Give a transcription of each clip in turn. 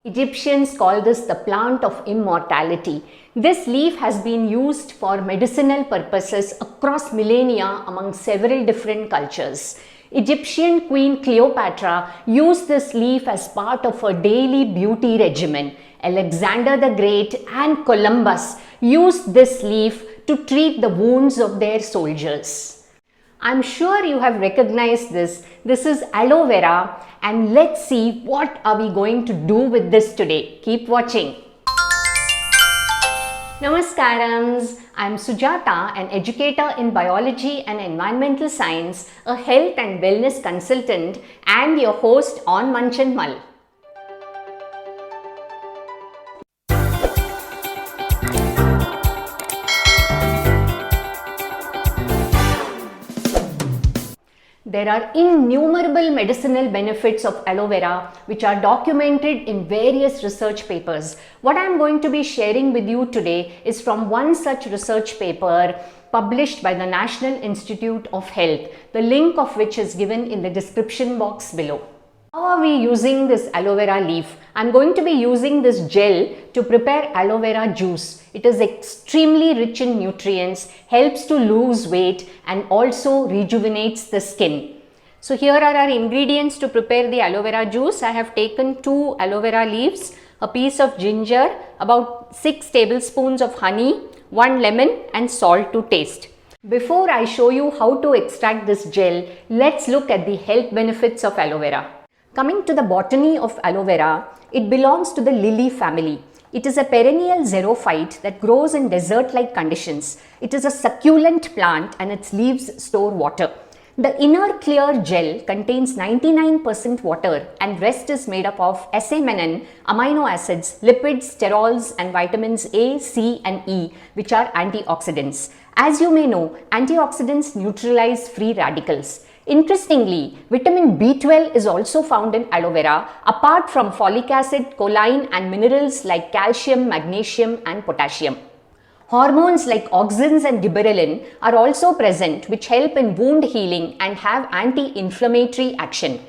Egyptians call this the plant of immortality. This leaf has been used for medicinal purposes across millennia among several different cultures. Egyptian Queen Cleopatra used this leaf as part of her daily beauty regimen. Alexander the Great and Columbus used this leaf to treat the wounds of their soldiers. I'm sure you have recognized this. This is aloe vera, and let's see what are we going to do with this today. Keep watching. Namaskarams. I'm Sujata, an educator in biology and environmental science, a health and wellness consultant, and your host on Munch Mull. There are innumerable medicinal benefits of aloe vera which are documented in various research papers. What I am going to be sharing with you today is from one such research paper published by the National Institute of Health, the link of which is given in the description box below. How are we using this aloe vera leaf? I am going to be using this gel to prepare aloe vera juice. It is extremely rich in nutrients, helps to lose weight, and also rejuvenates the skin. So here are our ingredients to prepare the aloe vera juice. I have taken 2 aloe vera leaves, a piece of ginger, about 6 tablespoons of honey, 1 lemon, and salt to taste. Before I show you how to extract this gel, let's look at the health benefits of aloe vera. Coming to the botany of aloe vera, it belongs to the lily family. It is a perennial xerophyte that grows in desert-like conditions. It is a succulent plant and its leaves store water. The inner clear gel contains 99% water and rest is made up of SMNN, amino acids, lipids, sterols, and vitamins A, C, and E, which are antioxidants. As you may know, antioxidants neutralize free radicals. Interestingly, vitamin B12 is also found in aloe vera, apart from folic acid, choline, and minerals like calcium, magnesium, and potassium. Hormones like auxins and gibberellin are also present, which help in wound healing and have anti-inflammatory action.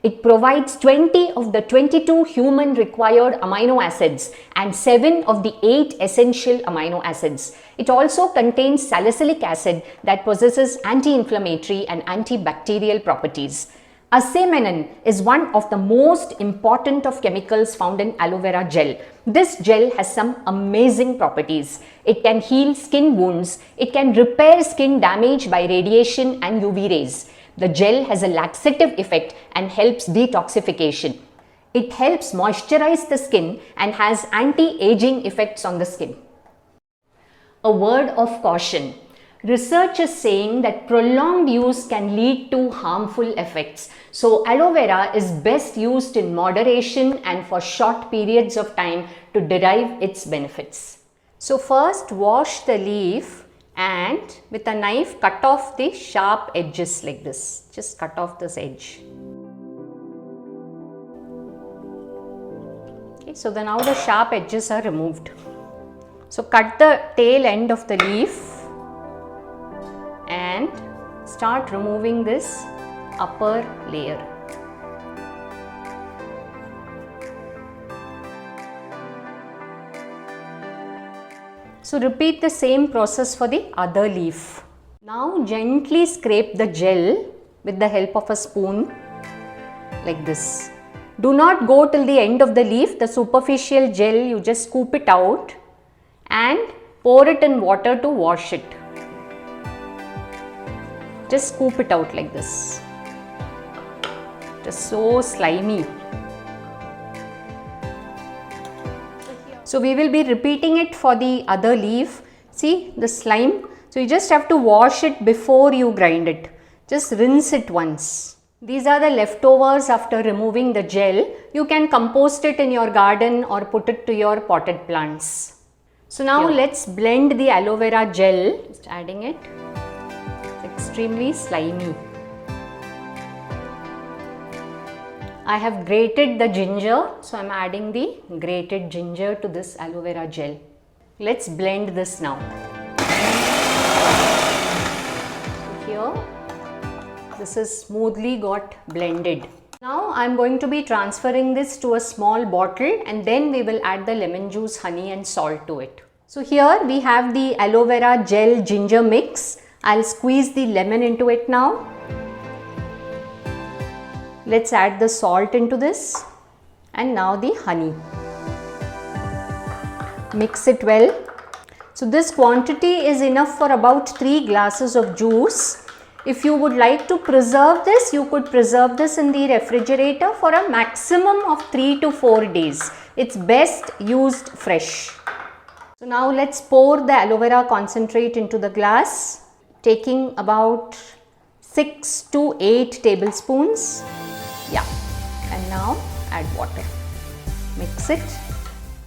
It provides 20 of the 22 human required amino acids and 7 of the 8 essential amino acids. It also contains salicylic acid that possesses anti-inflammatory and antibacterial properties. Aceminin is one of the most important of chemicals found in aloe vera gel. This gel has some amazing properties. It can heal skin wounds. It can repair skin damage by radiation and UV rays. The gel has a laxative effect and helps detoxification. It helps moisturize the skin and has anti-aging effects on the skin. A word of caution. Research is saying that prolonged use can lead to harmful effects. So aloe vera is best used in moderation and for short periods of time to derive its benefits. So first wash the leaf and with a knife cut off the sharp edges like this. Just cut off this edge. Okay, so now the sharp edges are removed. So cut the tail end of the leaf and start removing this upper layer. So repeat the same process for the other leaf. Now gently scrape the gel with the help of a spoon like this. Do not go till the end of the leaf. The superficial gel, you just scoop it out and pour it in water to wash it. Just scoop it out like this. It is so slimy. So we will be repeating it for the other leaf. See the slime. So you just have to wash it before you grind it. Just rinse it once. These are the leftovers after removing the gel. You can compost it in your garden or put it to your potted plants. So now let's blend the aloe vera gel. Just adding it. It's extremely slimy. I have grated the ginger, so I am adding the grated ginger to this aloe vera gel. Let's blend this now. So here, this is smoothly got blended. Now I am going to be transferring this to a small bottle and then we will add the lemon juice, honey and salt to it. So here we have the aloe vera gel ginger mix. I'll squeeze the lemon into it now. Let's add the salt into this and now the honey. Mix it well. So this quantity is enough for about 3 glasses of juice. If you would like to preserve this, you could preserve this in the refrigerator for a maximum of 3 to 4 days. It's best used fresh. So now let's pour the aloe vera concentrate into the glass, taking about 6 to 8 tablespoons. Yeah, and now add water. Mix it.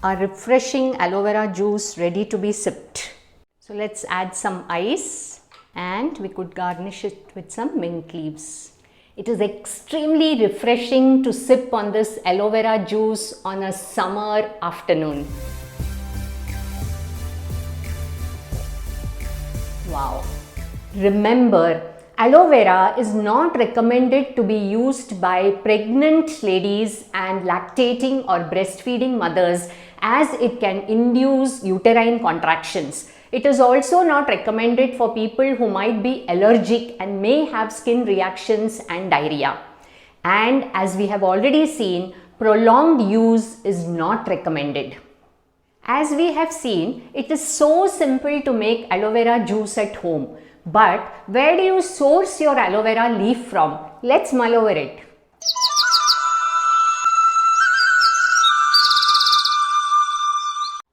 Our refreshing aloe vera juice ready to be sipped. So let's add some ice and we could garnish it with some mint leaves. It is extremely refreshing to sip on this aloe vera juice on a summer afternoon. Wow. Remember, aloe vera is not recommended to be used by pregnant ladies and lactating or breastfeeding mothers as it can induce uterine contractions. It is also not recommended for people who might be allergic and may have skin reactions and diarrhea. And as we have already seen, prolonged use is not recommended. As we have seen, it is so simple to make aloe vera juice at home. But where do you source your aloe vera leaf from? Let's mull over it.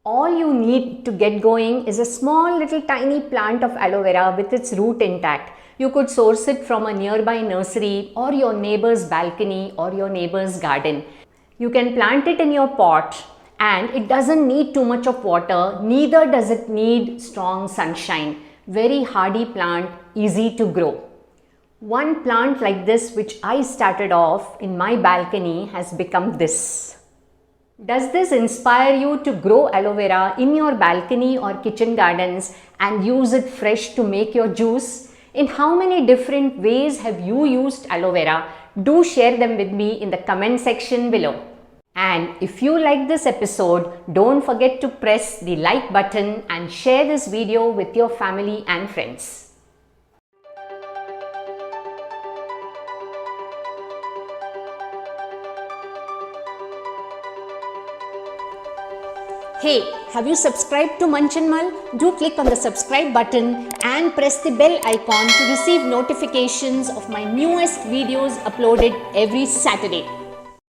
All you need to get going is a small little tiny plant of aloe vera with its root intact. You could source it from a nearby nursery or your neighbor's balcony or your neighbor's garden. You can plant it in your pot and it doesn't need too much of water, neither does it need strong sunshine. Very hardy plant, easy to grow. One plant like this which I started off in my balcony has become this. Does this inspire you to grow aloe vera in your balcony or kitchen gardens and use it fresh to make your juice? In how many different ways have you used aloe vera? Do share them with me in the comment section below. And if you like this episode, don't forget to press the like button and share this video with your family and friends. Hey, have you subscribed to Munch Mull? Do click on the subscribe button and press the bell icon to receive notifications of my newest videos uploaded every Saturday.